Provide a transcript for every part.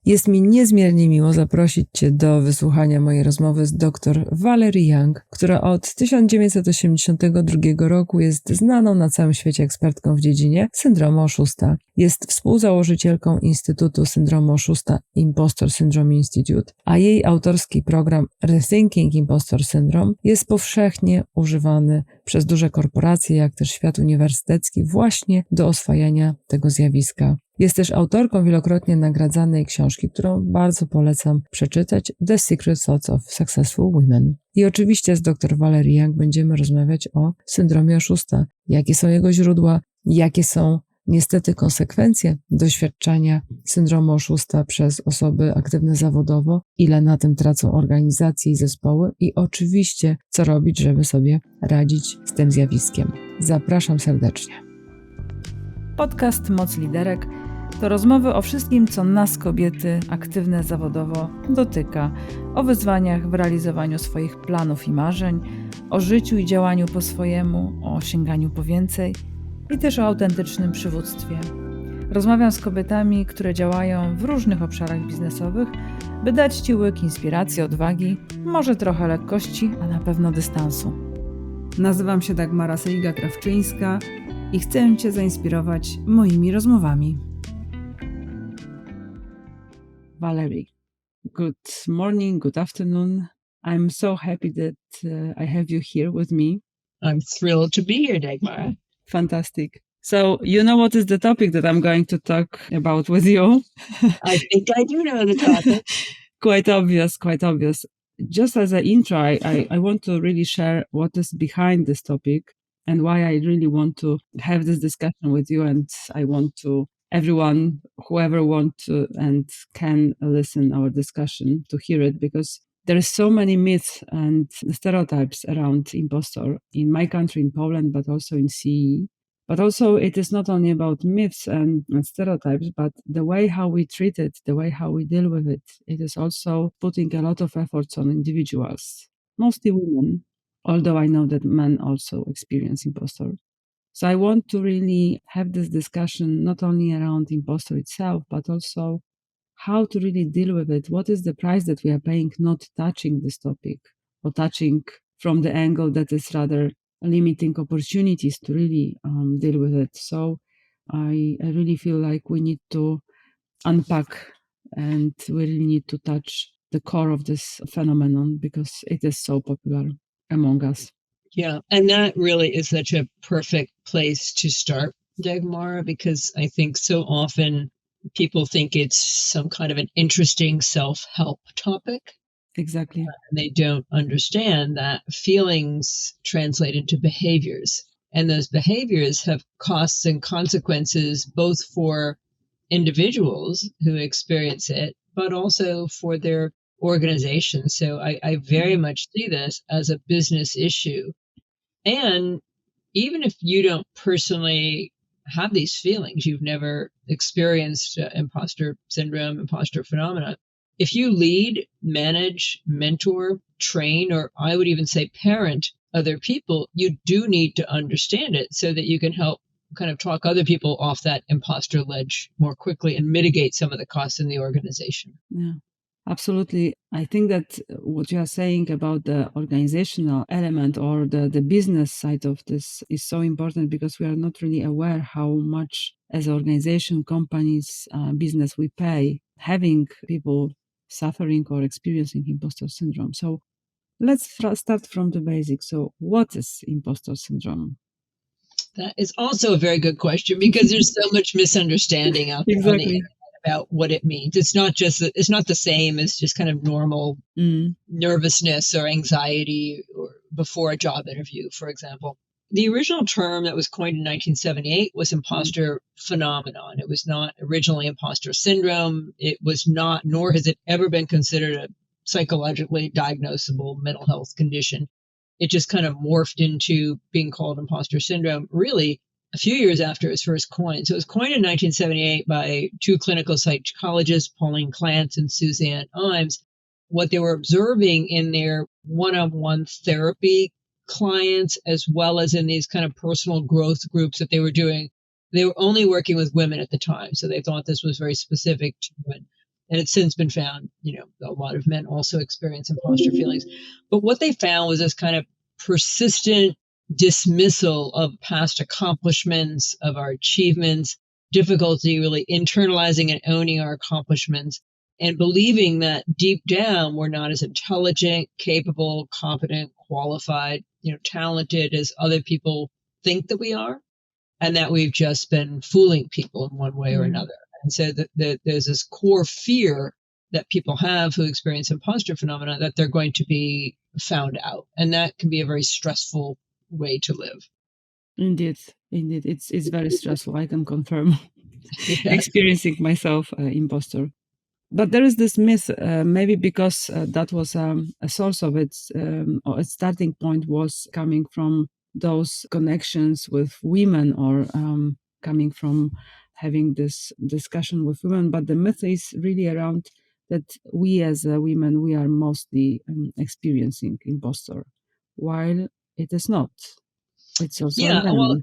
Jest mi niezmiernie miło zaprosić Cię do wysłuchania mojej rozmowy z dr Valerie Young, która od 1982 roku jest znaną na całym świecie ekspertką w dziedzinie syndromu oszusta. Jest współzałożycielką Instytutu Syndromu oszusta Impostor Syndrome Institute, a jej autorski program Rethinking Impostor Syndrome jest powszechnie używany przez duże korporacje, jak też świat uniwersytecki właśnie do oswajania tego zjawiska. Jest też autorką wielokrotnie nagradzanej książki, którą bardzo polecam przeczytać, The Secret Thoughts of Successful Women. I oczywiście z dr Valerie Young będziemy rozmawiać o syndromie oszusta. Jakie są jego źródła, jakie są niestety konsekwencje doświadczenia syndromu oszusta przez osoby aktywne zawodowo, ile na tym tracą organizacje i zespoły i oczywiście co robić, żeby sobie radzić z tym zjawiskiem. Zapraszam serdecznie. Podcast Moc Liderek to rozmowy o wszystkim, co nas, kobiety aktywne zawodowo, dotyka. O wyzwaniach w realizowaniu swoich planów i marzeń, o życiu i działaniu po swojemu, o sięganiu po więcej i też o autentycznym przywództwie. Rozmawiam z kobietami, które działają w różnych obszarach biznesowych, by dać Ci łyk inspiracji, odwagi, może trochę lekkości, a na pewno dystansu. Nazywam się Dagmara Seliga-Krawczyńska i chcę Cię zainspirować moimi rozmowami. Valerie, good morning, good afternoon. I'm so happy that I have you here with me. I'm thrilled to be here, Dagmara. Fantastic. So, you know what is the topic that I'm going to talk about with you? I think I do know the topic. Quite obvious. Just as an intro, I want to really share what is behind this topic and why I really want to have this discussion with you. And I want to everyone, whoever want to and can listen our discussion to hear it, because there is so many myths and stereotypes around impostor in my country, in Poland, but also in CE. But also it is not only about myths and stereotypes, but the way how we treat it, the way how we deal with it. It is also putting a lot of efforts on individuals, mostly women, although I know that men also experience impostor. So I want to really have this discussion not only around impostor itself, but also how to really deal with it. What is the price that we are paying not touching this topic, or touching from the angle that is rather limiting opportunities to really deal with it. So I really feel like we need to unpack and we really need to touch the core of this phenomenon because it is so popular among us. Yeah, and that really is such a perfect place to start, Dagmara, because I think so often people think it's some kind of an interesting self-help topic. Exactly. And they don't understand that feelings translate into behaviors. And those behaviors have costs and consequences both for individuals who experience it, but also for their organization. So I very much see this as a business issue. And even if you don't personally have these feelings, you've never experienced imposter syndrome, imposter phenomena, if you lead, manage, mentor, train, or I would even say parent other people, you do need to understand it so that you can help kind of talk other people off that imposter ledge more quickly and mitigate some of the costs in the organization. Yeah, absolutely. I think that what you are saying about the organizational element or the business side of this is so important because we are not really aware how much as an organization, companies, business we pay having people suffering or experiencing imposter syndrome. So let's start from the basics. So what is imposter syndrome? That is also a very good question because there's so much misunderstanding out there on the internet about what it means. It's not the same as just kind of normal nervousness or anxiety or before a job interview, for example. The original term that was coined in 1978 was imposter phenomenon. It was not originally imposter syndrome. It was not, nor has it ever been considered a psychologically diagnosable mental health condition. It just kind of morphed into being called imposter syndrome really a few years after it was first coined. So it was coined in 1978 by two clinical psychologists, Pauline Clance and Suzanne Imes. What they were observing in their one-on-one therapy clients, as well as in these kind of personal growth groups that they were doing, they were only working with women at the time. So they thought this was very specific to women. And it's since been found, a lot of men also experience imposter feelings. But what they found was this kind of persistent dismissal of past accomplishments, of our achievements, difficulty really internalizing and owning our accomplishments, and believing that deep down we're not as intelligent, capable, competent, qualified, talented as other people think that we are, and that we've just been fooling people in one way or another. And so there's this core fear that people have who experience imposter phenomena that they're going to be found out. And that can be a very stressful way to live. Indeed. It's very stressful. I can confirm. Yes. Experiencing myself imposter. But there is this myth, maybe because that was a source of it, or a starting point was coming from those connections with women, or coming from having this discussion with women. But the myth is really around that we as women, we are mostly experiencing imposter, while it is not. It's also a man. Well,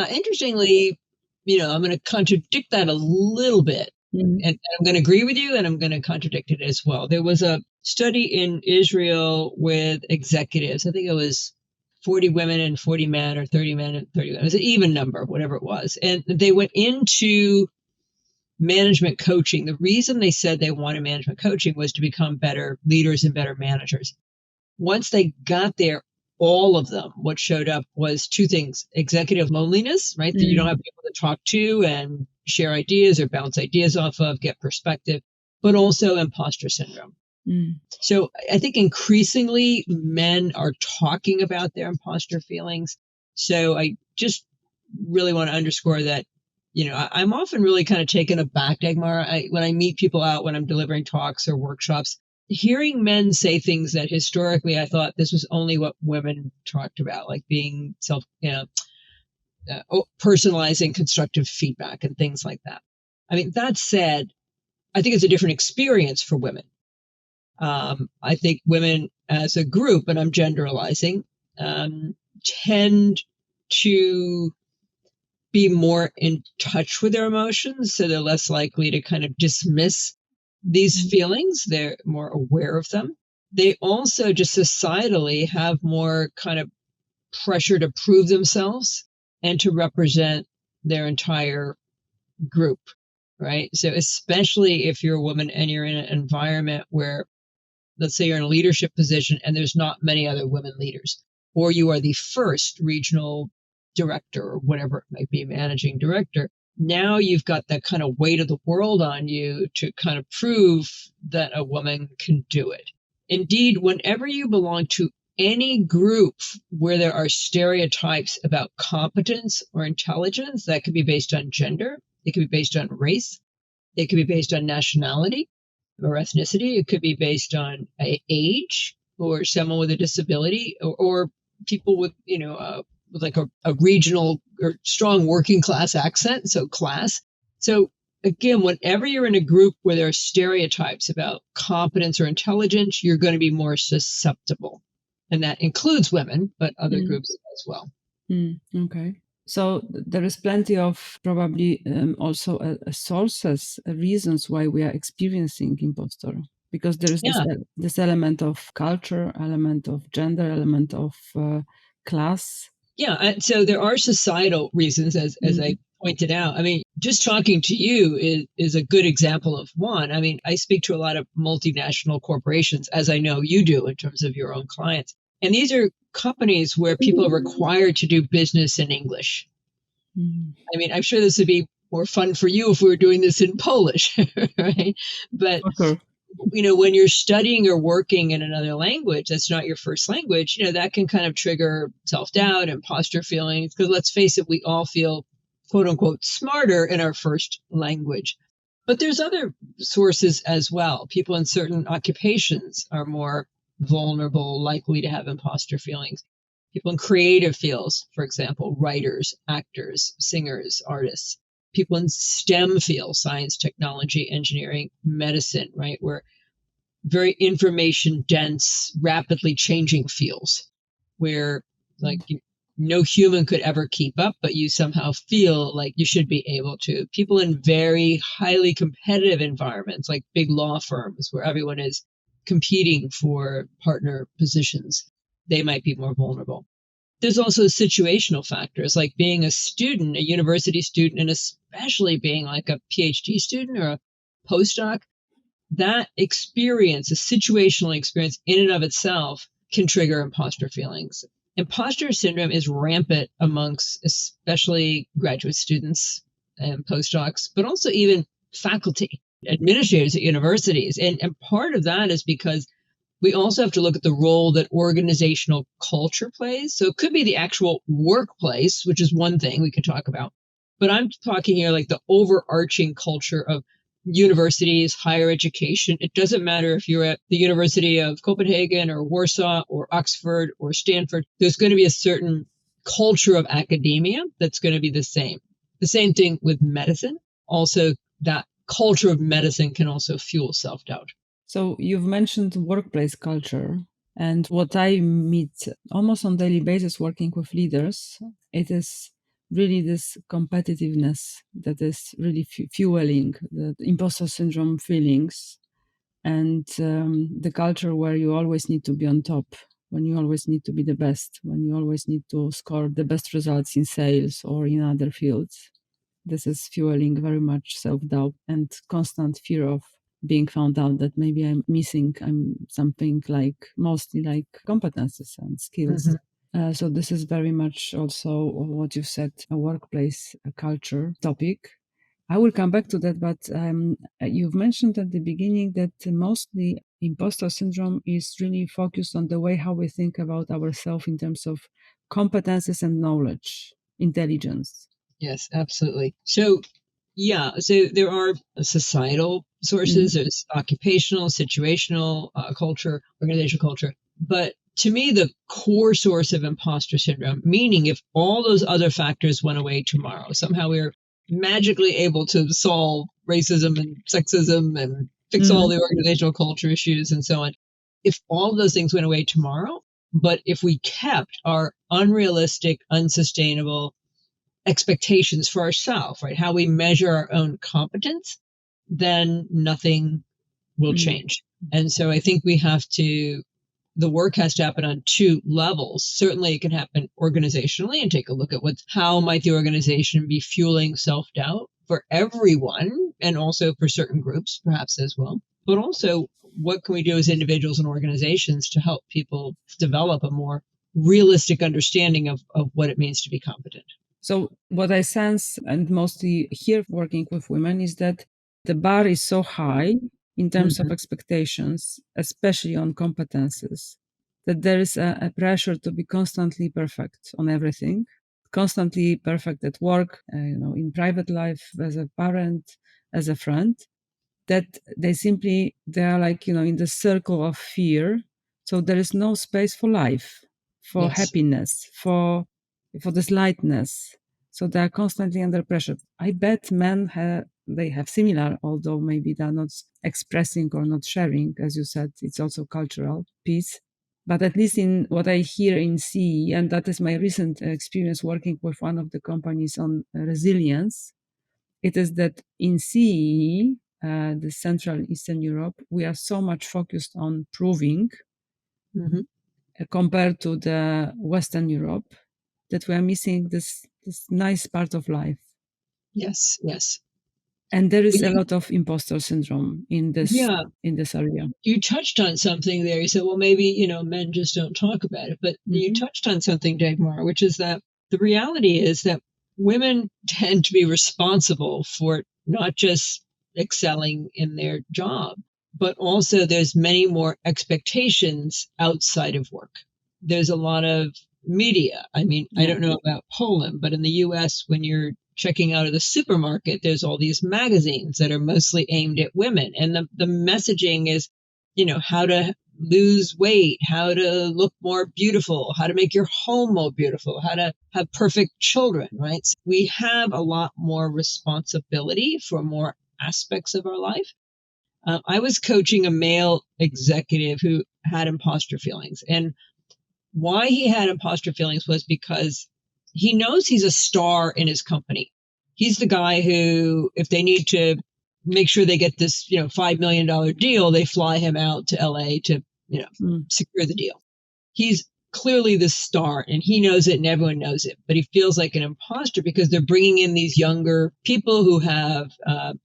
interestingly, I'm going to contradict that a little bit. And I'm going to agree with you, and I'm going to contradict it as well. There was a study in Israel with executives. I think it was 40 women and 40 men, or 30 men and 30 women. It was an even number, whatever it was. And they went into management coaching. The reason they said they wanted management coaching was to become better leaders and better managers. Once they got there, all of them, what showed up was two things: executive loneliness, right? That you don't have people to talk to and share ideas or bounce ideas off of, get perspective, but also imposter syndrome. So I think increasingly men are talking about their imposter feelings. So I just really want to underscore that, I'm often really kind of taken aback, Dagmar, when I meet people out, when I'm delivering talks or workshops, hearing men say things that historically I thought this was only what women talked about, like being personalizing constructive feedback and things like that. I mean, that said, I think it's a different experience for women. I think women as a group, and I'm generalizing, tend to be more in touch with their emotions. So they're less likely to kind of dismiss these feelings. They're more aware of them. They also just societally have more kind of pressure to prove themselves and to represent their entire group, right? So especially if you're a woman and you're in an environment where, let's say you're in a leadership position and there's not many other women leaders, or you are the first regional director or whatever it might be, managing director. Now you've got that kind of weight of the world on you to kind of prove that a woman can do it. Indeed, whenever you belong to any group where there are stereotypes about competence or intelligence, that could be based on gender, it could be based on race, it could be based on nationality or ethnicity, it could be based on age, or someone with a disability, or people with, with like a regional or strong working class accent, so class. So again, whenever you're in a group where there are stereotypes about competence or intelligence, you're going to be more susceptible. And that includes women, but other groups as well. Okay. So there is plenty of probably also sources, reasons why we are experiencing imposter. Because there is this element of culture, element of gender, element of class. Yeah, so there are societal reasons, as I pointed out. I mean, just talking to you is a good example of one. I mean, I speak to a lot of multinational corporations, as I know you do in terms of your own clients. And these are companies where people are required to do business in English. I mean, I'm sure this would be more fun for you if we were doing this in Polish, right? But when you're studying or working in another language that's not your first language, that can kind of trigger self-doubt, imposter feelings, because let's face it, we all feel, quote unquote, smarter in our first language. But there's other sources as well. People in certain occupations are more vulnerable, likely to have imposter feelings. People in creative fields, for example, writers, actors, singers, artists. People in STEM fields, science, technology, engineering, medicine, right? We're very information dense, rapidly changing fields where like no human could ever keep up, but you somehow feel like you should be able to. People in very highly competitive environments, like big law firms where everyone is competing for partner positions, they might be more vulnerable. There's also situational factors like being a student, a university student, and especially being like a PhD student or a postdoc. That experience, a situational experience in and of itself, can trigger imposter feelings. Imposter syndrome is rampant amongst especially graduate students and postdocs, but also even faculty, administrators at universities. And part of that is because we also have to look at the role that organizational culture plays. So it could be the actual workplace, which is one thing we can talk about. But I'm talking here like the overarching culture of universities, higher education. It doesn't matter if you're at the University of Copenhagen or Warsaw or Oxford or Stanford. There's going to be a certain culture of academia that's going to be the same. The same thing with medicine. Also, that culture of medicine can also fuel self-doubt. So you've mentioned workplace culture, and what I meet almost on daily basis working with leaders, it is really this competitiveness that is really fueling the imposter syndrome feelings, and the culture where you always need to be on top, when you always need to be the best, when you always need to score the best results in sales or in other fields. This is fueling very much self-doubt and constant fear of being found out that maybe I'm missing something like mostly like competences and skills. Mm-hmm. So this is very much also what you've said, a workplace culture topic. I will come back to that, but you've mentioned at the beginning that mostly imposter syndrome is really focused on the way how we think about ourselves in terms of competences and knowledge, intelligence. Yes, absolutely. So there are societal sources, there's occupational, situational culture, organizational culture. But to me, the core source of imposter syndrome, meaning if all those other factors went away tomorrow, somehow we're magically able to solve racism and sexism and fix all the organizational culture issues and so on. If all of those things went away tomorrow, but if we kept our unrealistic, unsustainable expectations for ourselves, right? How we measure our own competence, then nothing will change. And so I think the work has to happen on two levels. Certainly it can happen organizationally and take a look at how might the organization be fueling self-doubt for everyone and also for certain groups, perhaps as well. But also what can we do as individuals and organizations to help people develop a more realistic understanding of what it means to be competent? So what I sense, and mostly here working with women, is that the bar is so high in terms of expectations, especially on competences, that there is a pressure to be constantly perfect on everything, constantly perfect at work, in private life, as a parent, as a friend, that they are like, in the circle of fear. So there is no space for life, for happiness, for this lightness. So they are constantly under pressure. I bet men they have similar, although maybe they're not expressing or not sharing, as you said, it's also cultural piece. But at least in what I hear in CE, and that is my recent experience working with one of the companies on resilience, it is that in CE, the Central and Eastern Europe, we are so much focused on proving compared to the Western Europe, that we are missing this nice part of life. Yes. And there is a lot of imposter syndrome in this area. You touched on something there. You said, well, maybe, men just don't talk about it. But you touched on something, Dagmar, which is that the reality is that women tend to be responsible for not just excelling in their job, but also there's many more expectations outside of work. There's a lot of media. I mean, I don't know about Poland, but in the US, when you're checking out of the supermarket, there's all these magazines that are mostly aimed at women. And the messaging is, how to lose weight, how to look more beautiful, how to make your home more beautiful, how to have perfect children, right? So we have a lot more responsibility for more aspects of our life. I was coaching a male executive who had imposter feelings. And why he had imposter feelings was because he knows he's a star in his company. He's the guy who, if they need to make sure they get this, $5 million deal, they fly him out to LA to, secure the deal. He's clearly the star and he knows it and everyone knows it, but he feels like an imposter because they're bringing in these younger people who have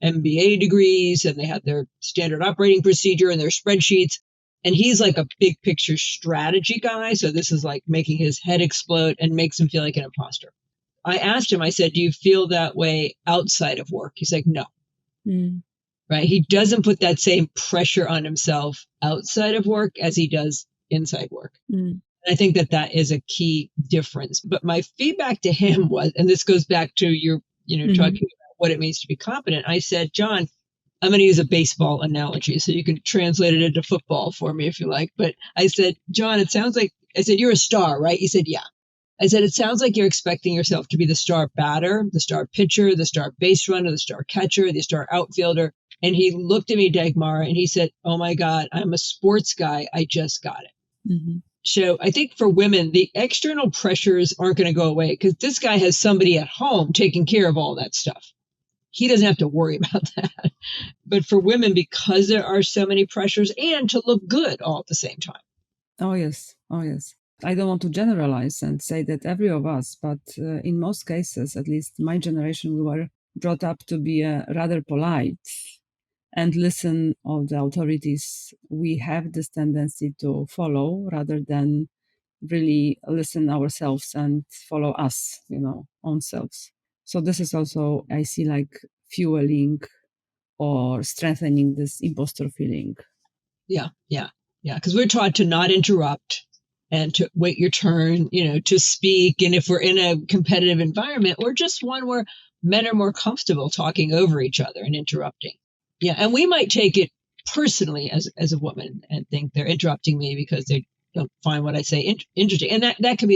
MBA degrees and they have their standard operating procedure and their spreadsheets. And he's like a big picture strategy guy. So this is like making his head explode and makes him feel like an imposter. I asked him, I said, do you feel that way outside of work? He's like, no. Right. He doesn't put that same pressure on himself outside of work as he does inside work. I think that is a key difference. But my feedback to him was, and this goes back to your, talking about what it means to be competent. I said, John, I'm going to use a baseball analogy so you can translate it into football for me if you like. But I said, John, it sounds like, I said, you're a star, right? He said, yeah. I said, it sounds like you're expecting yourself to be the star batter, the star pitcher, the star base runner, the star catcher, the star outfielder. And he looked at me, Dagmara, and he said, oh my God, I'm a sports guy. I just got it. So I think for women, the external pressures aren't going to go away because this guy has somebody at home taking care of all that stuff. He doesn't have to worry about that. But for women, because there are so many pressures and to look good all at the same time. Oh, yes. Oh, yes. I don't want to generalize and say that every of us, but in most cases, at least my generation, we were brought up to be rather polite and listen of the authorities. We have this tendency to follow rather than really listen ourselves and follow us, own selves. So this is also, I see, like fueling or strengthening this imposter feeling. Yeah. Because we're taught to not interrupt and to wait your turn, to speak. And if we're in a competitive environment or just one where men are more comfortable talking over each other and interrupting. Yeah. And we might take it personally as a woman and think they're interrupting me because they don't find what I say interesting. And that could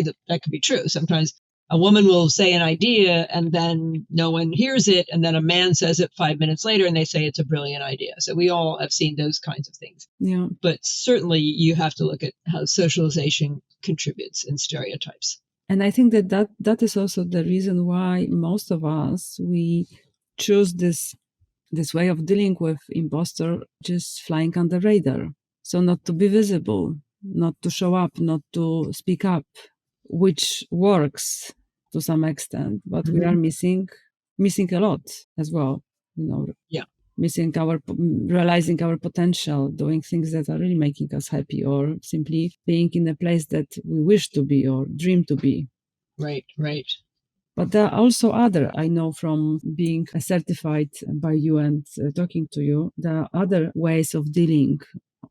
be true. Sometimes a woman will say an idea and then no one hears it. And then a man says it 5 minutes later and they say it's a brilliant idea. So we all have seen those kinds of things. Yeah. But certainly you have to look at how socialization contributes in stereotypes. And I think that is also the reason why most of us, we choose this way of dealing with imposter, just flying under radar. So not to be visible, not to show up, not to speak up, which works to some extent, but we are missing a lot as well, realizing our potential, doing things that are really making us happy, or simply being in a place that we wish to be or dream to be. Right. But there are also I know from being certified by you and talking to you, there are other ways of dealing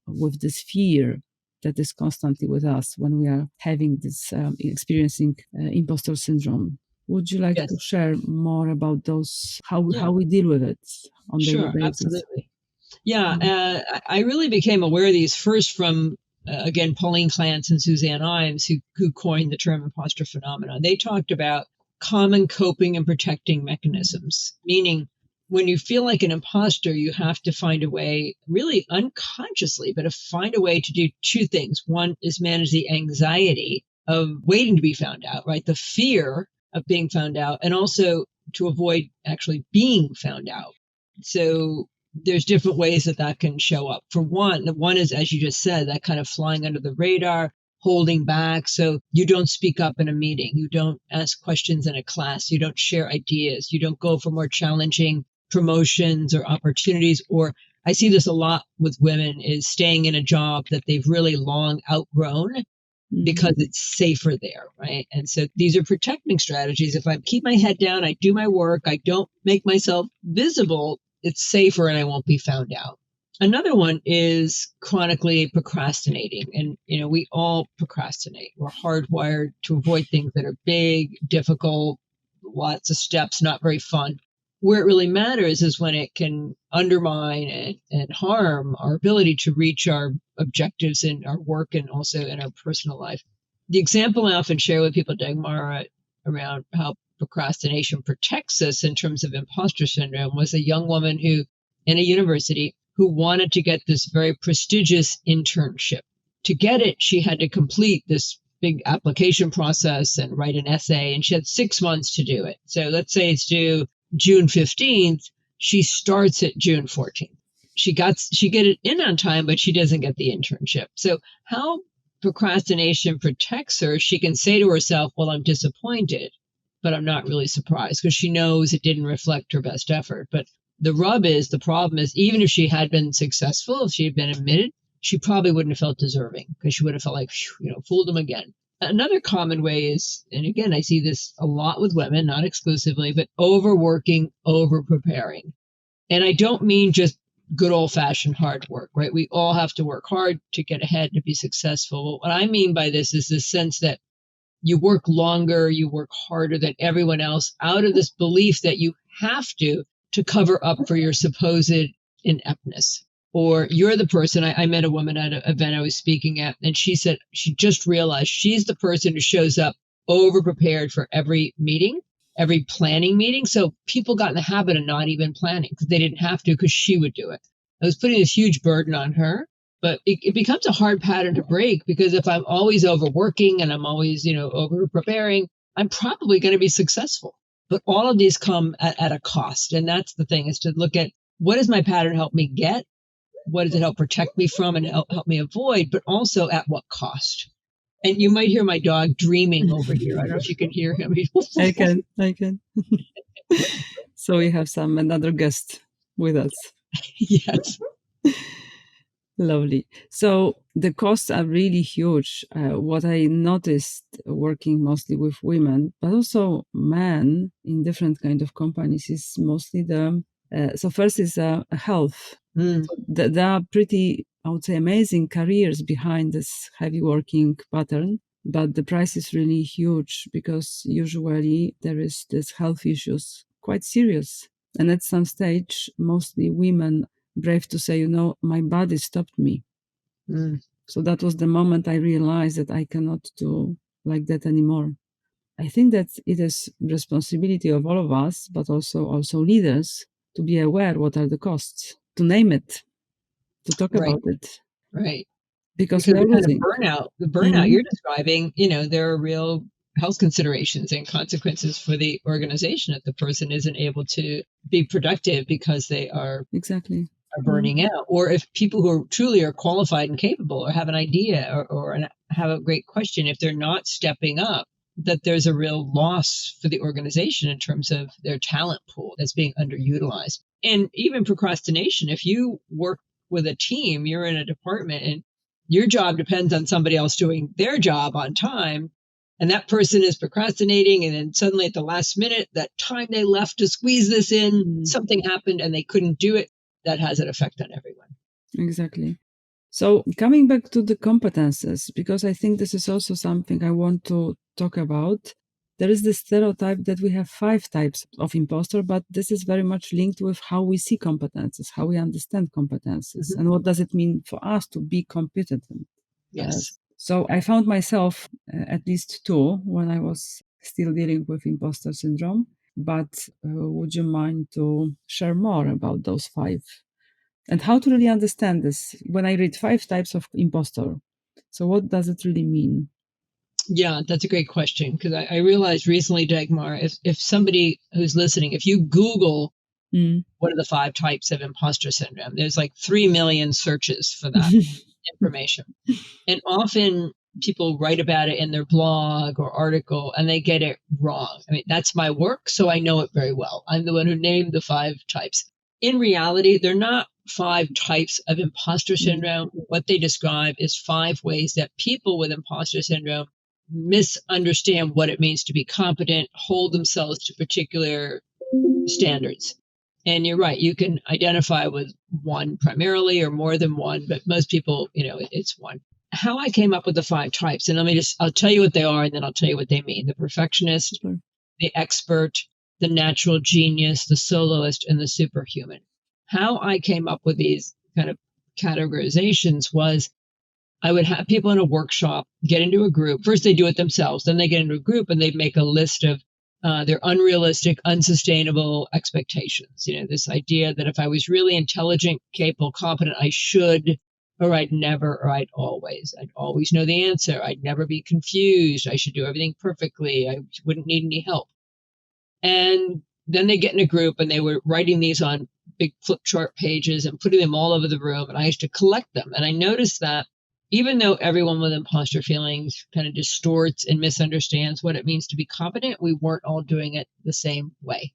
with this fear that is constantly with us when we are having this experiencing imposter syndrome. Would you like to share more about those, how we deal with it on daily basis? Absolutely. Yeah, I really became aware of these first from, again, Pauline Clance and Suzanne Imes, who coined the term imposter phenomenon. They talked about common coping and protecting mechanisms, meaning when you feel like an imposter, you have to find a way, really unconsciously, but to find a way to do two things. One is manage the anxiety of waiting to be found out, right? The fear of being found out, and also to avoid actually being found out. So there's different ways that can show up. For one is, as you just said, that kind of flying under the radar, holding back. So you don't speak up in a meeting. You don't ask questions in a class. You don't share ideas. You don't go for more challenging promotions or opportunities. Or I see this a lot with women, is staying in a job that they've really long outgrown because it's safer there, right? And so these are protecting strategies. If I keep my head down, I do my work, I don't make myself visible, it's safer and I won't be found out. Another one is chronically procrastinating. And, we all procrastinate. We're hardwired to avoid things that are big, difficult, lots of steps, not very fun. Where it really matters is when it can undermine and harm our ability to reach our objectives in our work and also in our personal life. The example I often share with people, Dagmara, around how procrastination protects us in terms of imposter syndrome was a young woman who, in a university, who wanted to get this very prestigious internship. To get it, she had to complete this big application process and write an essay, and she had 6 months to do it. So let's say it's due June 15th. She starts at June 14th. She get it in on time, but she doesn't get the internship. So how procrastination protects her, she can say to herself, well, I'm disappointed, but I'm not really surprised, because she knows it didn't reflect her best effort. But the problem is, even if she had been successful, if she had been admitted, she probably wouldn't have felt deserving, because she would have felt like, fooled them again. Another common way is, and again, I see this a lot with women, not exclusively, but overworking, over-preparing. And I don't mean just good old-fashioned hard work, right? We all have to work hard to get ahead, to be successful. What I mean by this is this sense that you work longer, you work harder than everyone else, out of this belief that you have to cover up for your supposed ineptness. Or you're the person. I met a woman at an event I was speaking at, and she said she just realized she's the person who shows up over-prepared for every meeting, every planning meeting. So people got in the habit of not even planning, because they didn't have to, because she would do it. I was putting this huge burden on her, but it becomes a hard pattern to break, because if I'm always overworking and I'm always, over-preparing, I'm probably going to be successful. But all of these come at a cost. And that's the thing, is to look at, what does my pattern help me get? What does it help protect me from and help me avoid, but also at what cost? And you might hear my dog dreaming over here. I don't know if you can hear him. I can. So we have another guest with us. Yes. Lovely. So the costs are really huge. What I noticed working mostly with women, but also men in different kind of companies, is mostly so first is health. So there are pretty, I would say, amazing careers behind this heavy working pattern, but the price is really huge, because usually there is this health issues, quite serious. And at some stage, mostly women brave to say, my body stopped me. So that was the moment I realized that I cannot do like that anymore. I think that it is responsibility of all of us, but also leaders, to be aware what are the costs, to name it, to talk about it. Right. Because we are losing. The burnout you're describing, there are real health considerations and consequences for the organization if the person isn't able to be productive because they are burning out. Or if people who are truly are qualified and capable, or have an idea or have a great question, if they're not stepping up, that there's a real loss for the organization in terms of their talent pool that's being underutilized. And even procrastination, if you work with a team, you're in a department and your job depends on somebody else doing their job on time, and that person is procrastinating, and then suddenly at the last minute, that time they left to squeeze this in, something happened and they couldn't do it, that has an effect on everyone. Exactly. So coming back to the competences, because I think this is also something I want to talk about. There is this stereotype that we have 5 types of imposter, but this is very much linked with how we see competences, how we understand competences, and what does it mean for us to be competent. Yes. So I found myself at least 2 when I was still dealing with imposter syndrome, but would you mind to share more about those 5? And how to really understand this when I read 5 types of imposter. So what does it really mean? Yeah, that's a great question, because I realized recently, Dagmar, if somebody who's listening, if you Google what are the 5 types of imposter syndrome, there's like 3 million searches for that information. And often people write about it in their blog or article and they get it wrong. I mean, that's my work, so I know it very well. I'm the one who named the 5 types. In reality, they're not 5 types of imposter syndrome. What they describe is 5 ways that people with imposter syndrome misunderstand what it means to be competent, hold themselves to particular standards. And you're right, you can identify with one primarily or more than one, but most people, it's one. How I came up with the 5 types, and I'll tell you what they are, and then I'll tell you what they mean. The perfectionist, the expert, the natural genius, the soloist, and the superhuman. How I came up with these kind of categorizations was I would have people in a workshop get into a group. First, they do it themselves. Then they get into a group and they'd make a list of their unrealistic, unsustainable expectations. This idea that if I was really intelligent, capable, competent, I should or I'd never, or I'd always know the answer. I'd never be confused. I should do everything perfectly. I wouldn't need any help. And then they get in a group and they were writing these on big flip chart pages and putting them all over the room. And I used to collect them. And I noticed that even though everyone with imposter feelings kind of distorts and misunderstands what it means to be competent, we weren't all doing it the same way.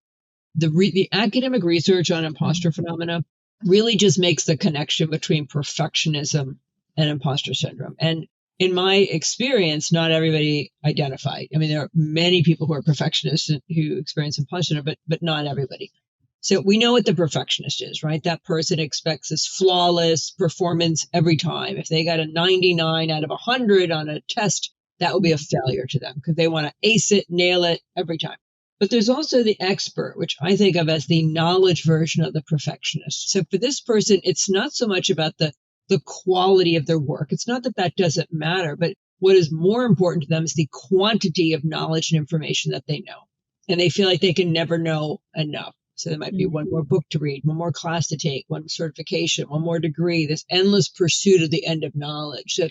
The academic research on imposter phenomena really just makes the connection between perfectionism and imposter syndrome. And in my experience, not everybody identified. I mean, there are many people who are perfectionists who experience imposter syndrome, but not everybody. So we know what the perfectionist is, right? That person expects this flawless performance every time. If they got a 99 out of 100 on a test, that will be a failure to them because they want to ace it, nail it every time. But there's also the expert, which I think of as the knowledge version of the perfectionist. So for this person, it's not so much about the quality of their work. It's not that that doesn't matter, but what is more important to them is the quantity of knowledge and information that they know. And they feel like they can never know enough. So there might be one more book to read, one more class to take, one certification, one more degree, this endless pursuit of the end of knowledge. So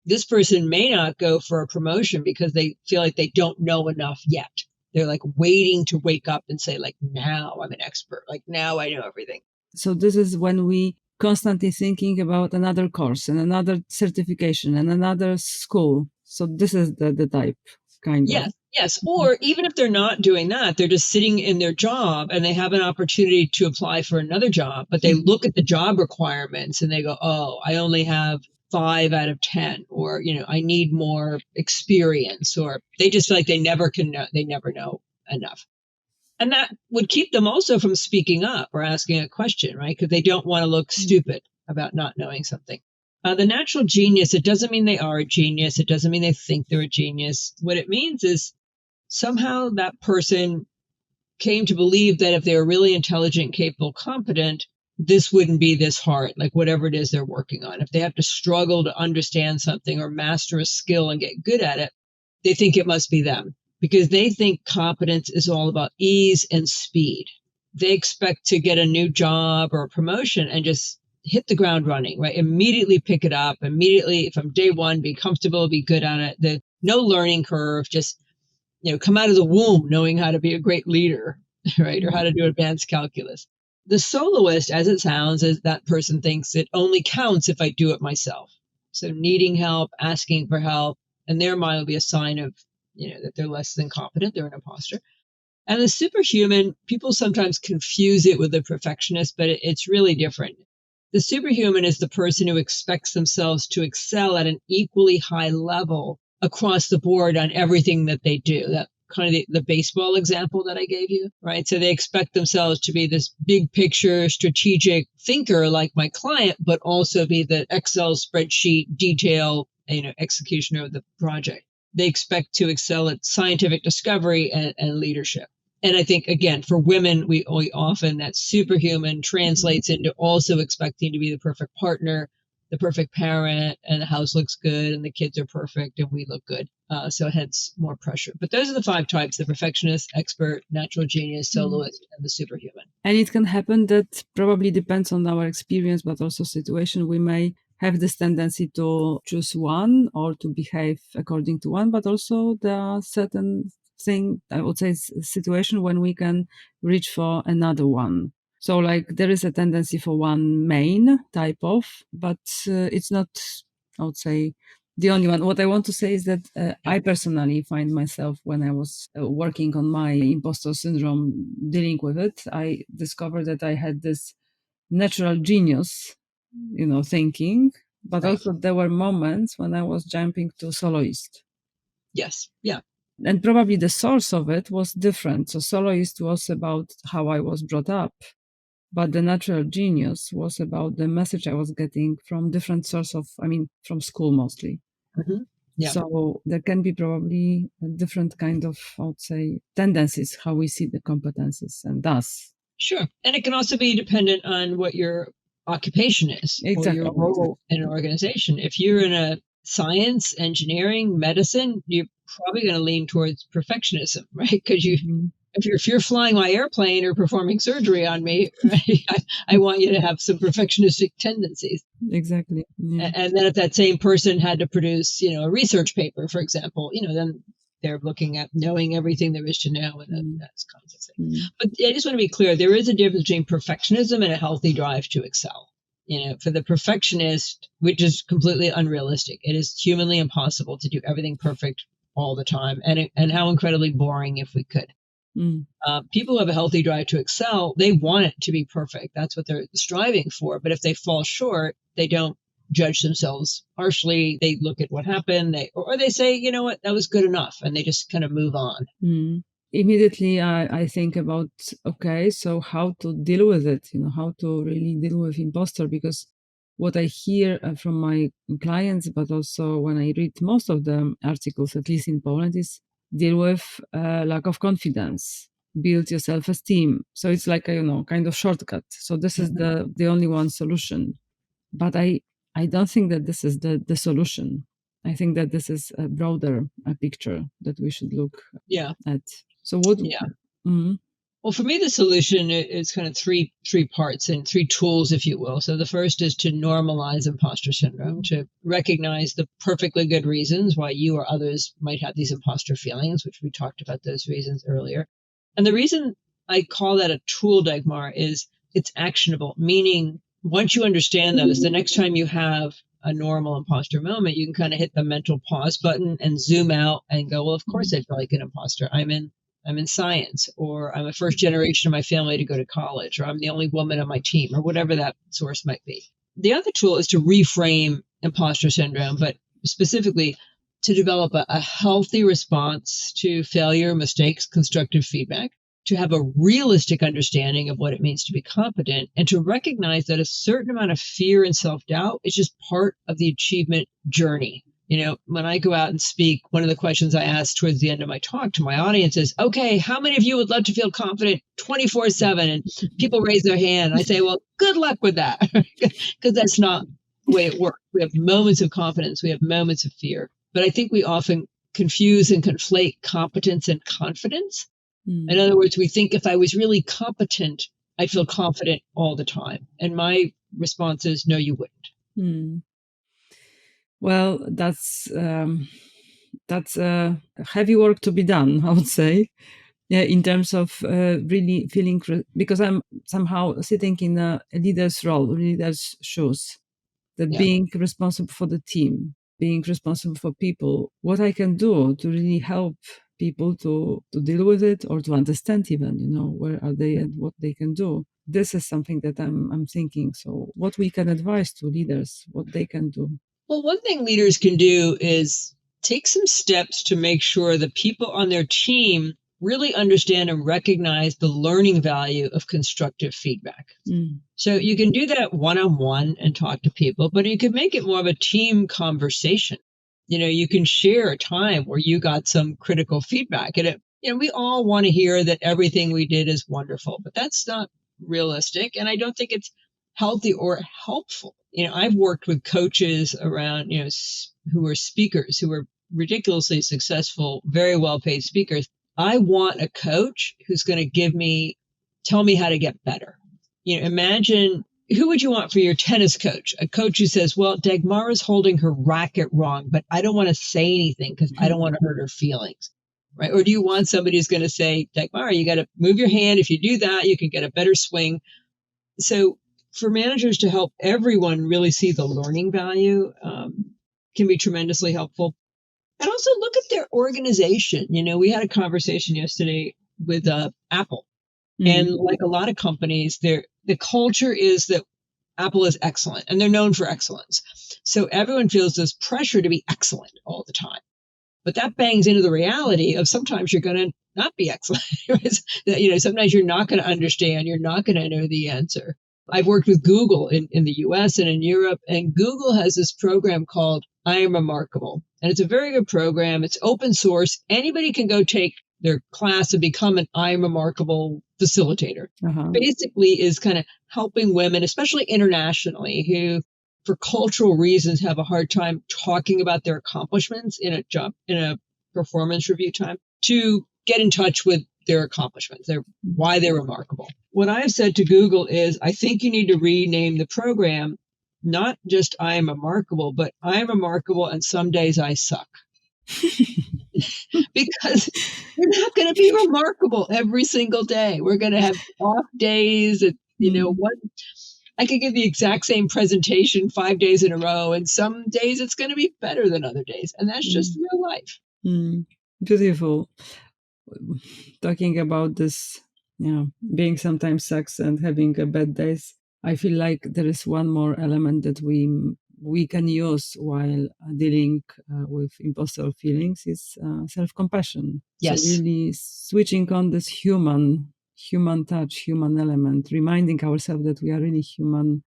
this person may not go for a promotion because they feel like they don't know enough yet. They're like waiting to wake up and say, like, now I'm an expert. Like, now I know everything. So this is when we constantly thinking about another course and another certification and another school. So this is the type, kind of. Yes. Or even if they're not doing that, they're just sitting in their job and they have an opportunity to apply for another job, but they look at the job requirements and they go, oh, I only have 5 out of 10, or, I need more experience, or they just feel like they never know enough. And that would keep them also from speaking up or asking a question, right? Because they don't want to look stupid about not knowing something. The natural genius, it doesn't mean they are a genius. It doesn't mean they think they're a genius. What it means is somehow that person came to believe that if they were really intelligent, capable, competent, this wouldn't be this hard, like whatever it is they're working on. If they have to struggle to understand something or master a skill and get good at it, they think it must be them because they think competence is all about ease and speed. They expect to get a new job or a promotion and just hit the ground running, right? Immediately pick it up, immediately from day one, be comfortable, be good at it. No learning curve, just, come out of the womb knowing how to be a great leader, right? Or how to do advanced calculus. The soloist, as it sounds, is that person thinks it only counts if I do it myself. So needing help, asking for help, and their mind will be a sign of, that they're less than competent, they're an imposter. And the superhuman, people sometimes confuse it with the perfectionist, but it's really different. The superhuman is the person who expects themselves to excel at an equally high level across the board on everything that they do. That kind of the baseball example that I gave you, right? So they expect themselves to be this big picture, strategic thinker like my client, but also be the Excel spreadsheet detail, executioner of the project. They expect to excel at scientific discovery and leadership. And I think, again, for women, we often, that superhuman translates into also expecting to be the perfect partner, the perfect parent, and the house looks good and the kids are perfect and we look good. So hence more pressure. But those are the 5 types: the perfectionist, expert, natural genius, soloist, and the superhuman. And it can happen that probably depends on our experience, but also situation. We may have this tendency to choose one or to behave according to one, but also there are certain thing, I would say, situation when we can reach for another one. So like there is a tendency for one main type of, but it's not, I would say, the only one. What I want to say is that I personally find myself, when I was working on my imposter syndrome, dealing with it, I discovered that I had this natural genius, thinking, but also there were moments when I was jumping to soloist. Yes. Yeah. And probably the source of it was different. So soloist was about how I was brought up, but the natural genius was about the message I was getting from different source from school mostly. Mm-hmm. Yeah. So there can be probably a different kind of, I would say, tendencies, how we see the competences and thus. Sure. And it can also be dependent on what your occupation is, exactly, or your role in an organization. If you're in a science, engineering, medicine, you're probably going to lean towards perfectionism, right? Because if you're flying my airplane or performing surgery on me, right, I want you to have some perfectionistic tendencies. Exactly. Yeah. And then if that same person had to produce, a research paper, for example, then they're looking at knowing everything there is to know and that kinds of thing. But I just want to be clear, there is a difference between perfectionism and a healthy drive to excel. For the perfectionist, which is completely unrealistic, it is humanly impossible to do everything perfect all the time, and how incredibly boring if we could. People who have a healthy drive to excel, they want it to be perfect. That's what they're striving for. But if they fall short, they don't judge themselves harshly. They look at what happened, or they say, you know what, that was good enough, and they just kind of move on. Immediately, I think about, okay, so how to deal with it, how to really deal with imposter, because what I hear from my clients, but also when I read most of the articles, at least in Poland, is deal with lack of confidence, build your self-esteem. So it's like a, kind of shortcut. So this is the only one solution. But I don't think that this is the solution. I think that this is a broader picture that we should look at. So what? Yeah. Well, for me, the solution is kind of three parts and three tools, if you will. So the first is to normalize imposter syndrome, to recognize the perfectly good reasons why you or others might have these imposter feelings, which we talked about those reasons earlier. And the reason I call that a tool, Dagmar, is it's actionable, meaning once you understand those, the next time you have a normal imposter moment, you can kind of hit the mental pause button and zoom out and go, well, of course I feel like an imposter. I'm in science, or I'm a first generation of my family to go to college, or I'm the only woman on my team, or whatever that source might be. The other tool is to reframe imposter syndrome, but specifically to develop a healthy response to failure, mistakes, constructive feedback, to have a realistic understanding of what it means to be competent, and to recognize that a certain amount of fear and self-doubt is just part of the achievement journey. When I go out and speak, one of the questions I ask towards the end of my talk to my audience is, okay, how many of you would love to feel confident 24/7? And people raise their hand. I say, well, good luck with that, because that's not the way it works. We have moments of confidence. We have moments of fear. But I think we often confuse and conflate competence and confidence. In other words, we think if I was really competent, I'd feel confident all the time. And my response is, no, you wouldn't. Well, that's heavy work to be done, I would say. Yeah, in terms of really feeling, because I'm somehow sitting in a leader's role, leader's shoes, that being responsible for the team, being responsible for people, what I can do to really help people to deal with it, or to understand even, where are they and what they can do. This is something that I'm thinking. So what we can advise to leaders, what they can do. Well, one thing leaders can do is take some steps to make sure the people on their team really understand and recognize the learning value of constructive feedback. So you can do that one-on-one and talk to people, but you can make it more of a team conversation. You can share a time where you got some critical feedback, and we all want to hear that everything we did is wonderful, but that's not realistic. And I don't think it's healthy or helpful. I've worked with coaches around, who are speakers, who are ridiculously successful, very well-paid speakers. I want a coach who's going to tell me how to get better. Imagine, who would you want for your tennis coach? A coach who says, well, Dagmar is holding her racket wrong, but I don't want to say anything because I don't want to hurt her feelings. Right? Or do you want somebody who's going to say, Dagmar, you got to move your hand. If you do that, you can get a better swing. So for managers to help everyone really see the learning value can be tremendously helpful. And also look at their organization. We had a conversation yesterday with Apple. And like a lot of companies, the culture is that Apple is excellent, and they're known for excellence. So everyone feels this pressure to be excellent all the time. But that bangs into the reality of sometimes you're going to not be excellent. Sometimes you're not going to understand. You're not going to know the answer. I've worked with Google in the US and in Europe, and Google has this program called I Am Remarkable. And it's a very good program. It's open source. Anybody can go take their class and become an I Am Remarkable facilitator. Basically is kind of helping women, especially internationally, who for cultural reasons have a hard time talking about their accomplishments in a performance review time, to get in touch with their accomplishments, why they're remarkable. What I've said to Google is, I think you need to rename the program, not just I am remarkable, but I am remarkable and some days I suck. Because we're not going to be remarkable every single day. We're going to have off days. And, I could give the exact same presentation 5 days in a row, and some days it's going to be better than other days. And that's just real life. Beautiful. Talking about this, being sometimes sucks and having a bad days, I feel like there is one more element that we can use while dealing with imposter feelings is self-compassion. Yes. So really switching on this human touch, human element, reminding ourselves that we are really human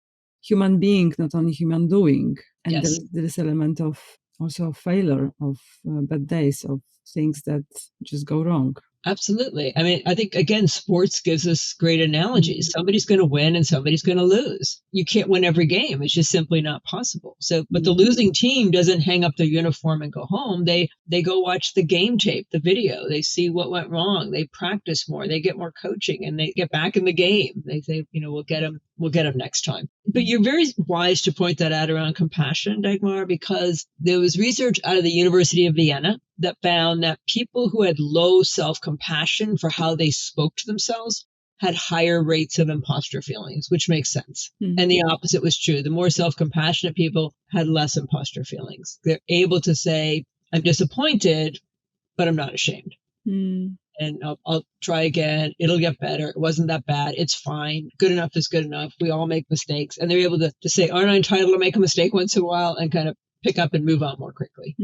being, not only human doing. And Yes. there is element of also failure, of bad days, of things that just go wrong. Absolutely. I mean, I think, again, sports gives us great analogies. Somebody's going to win and somebody's going to lose. You can't win every game. It's just simply not possible. So, but the losing team doesn't hang up their uniform and go home. They go watch the game tape, the video. They see what went wrong. They practice more. They get more coaching and they get back in the game. They say, we'll get them next time. But you're very wise to point that out around compassion, Dagmar, because there was research out of the University of Vienna that found that people who had low self-compassion for how they spoke to themselves had higher rates of imposter feelings, which makes sense. And the opposite was true. The more self-compassionate people had less imposter feelings. They're able to say, I'm disappointed, but I'm not ashamed. And I'll try again. It'll get better. It wasn't that bad. It's fine. Good enough is good enough. We all make mistakes. And they're able to say, aren't I entitled to make a mistake once in a while, and kind of pick up and move on more quickly.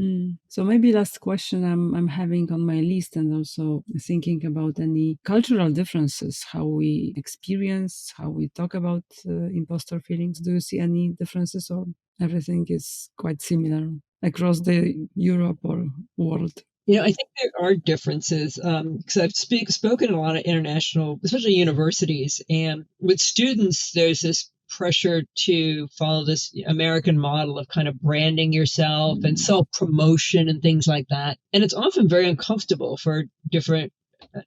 So maybe last question I'm having on my list, and also thinking about any cultural differences, how we experience, how we talk about imposter feelings. Do you see any differences, or everything is quite similar across the Europe or world? I think there are differences because I've spoken at a lot of international, especially universities, and with students, there's this pressure to follow this American model of kind of branding yourself and self-promotion and things like that. And it's often very uncomfortable for different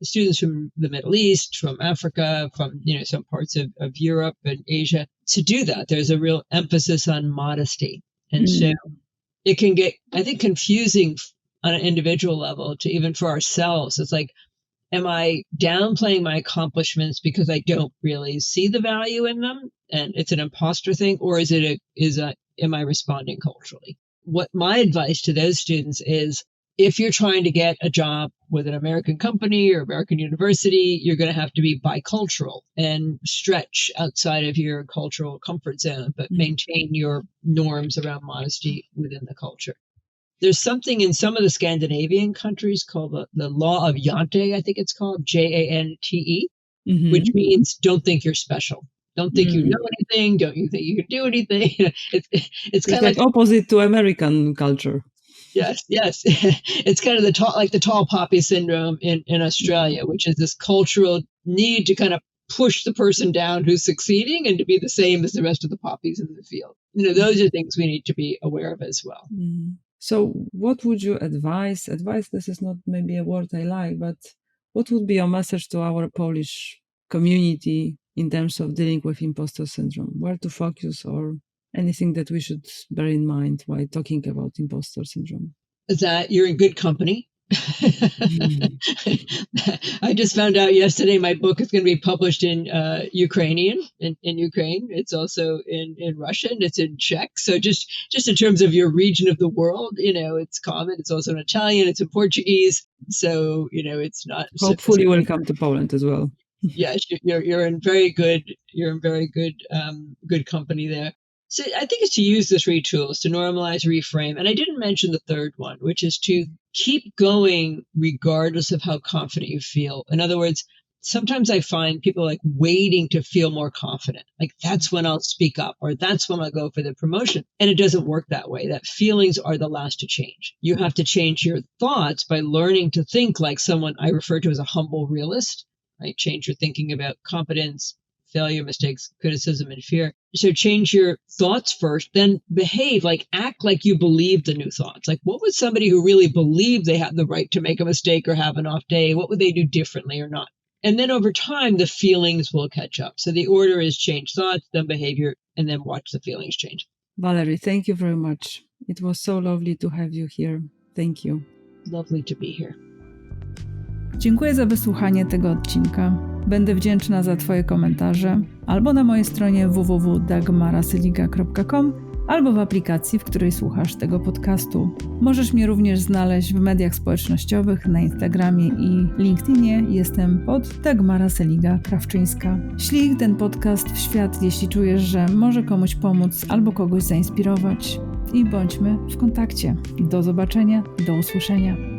students from the Middle East, from Africa, from some parts of Europe and Asia to do that. There's a real emphasis on modesty. And so it can get, I think, confusing on an individual level to even for ourselves. It's like, am I downplaying my accomplishments because I don't really see the value in them and it's an imposter thing, or am I responding culturally? What my advice to those students is, if you're trying to get a job with an American company or American university, you're going to have to be bicultural and stretch outside of your cultural comfort zone, but maintain your norms around modesty within the culture. There's something in some of the Scandinavian countries called the law of Jante, I think it's called, Jante, which means don't think you're special. Don't think you know anything. Don't you think you can do anything? It's kind of like opposite to American culture. Yes. It's kind of the tall poppy syndrome in Australia, which is this cultural need to kind of push the person down who's succeeding and to be the same as the rest of the poppies in the field. Those are things we need to be aware of as well. So what would you advise? Advice, this is not maybe a word I like, but what would be your message to our Polish community in terms of dealing with imposter syndrome? Where to focus, or anything that we should bear in mind while talking about imposter syndrome? That you're in good company. I just found out yesterday my book is going to be published in Ukrainian, in Ukraine. It's also in Russian. It's in Czech. So just in terms of your region of the world, it's common. It's also in Italian. It's in Portuguese. So, it's not. Hopefully we'll come to Poland as well. Yes, you're in very good, good company there. So I think it's to use the three tools to normalize, reframe. And I didn't mention the third one, which is to keep going regardless of how confident you feel. In other words, sometimes I find people like waiting to feel more confident. Like that's when I'll speak up, or that's when I'll go for the promotion. And it doesn't work that way. That feelings are the last to change. You have to change your thoughts by learning to think like someone I refer to as a humble realist, right? Change your thinking about competence, failure, mistakes, criticism, and fear. So change your thoughts first, then behave, act like you believe the new thoughts. What would somebody who really believed they had the right to make a mistake or have an off day, what would they do differently or not? And then over time, the feelings will catch up. So the order is change thoughts, then behavior, and then watch the feelings change. Valerie, thank you very much. It was so lovely to have you here. Thank you. Lovely to be here. Dziękuję za wysłuchanie tego odcinka. Będę wdzięczna za Twoje komentarze albo na mojej stronie www.dagmarasyliga.com albo w aplikacji, w której słuchasz tego podcastu. Możesz mnie również znaleźć w mediach społecznościowych, na Instagramie i LinkedInie. Jestem pod Dagmara Seliga-Krawczyńska. Ślij ten podcast w świat, jeśli czujesz, że może komuś pomóc albo kogoś zainspirować. I bądźmy w kontakcie. Do zobaczenia, do usłyszenia.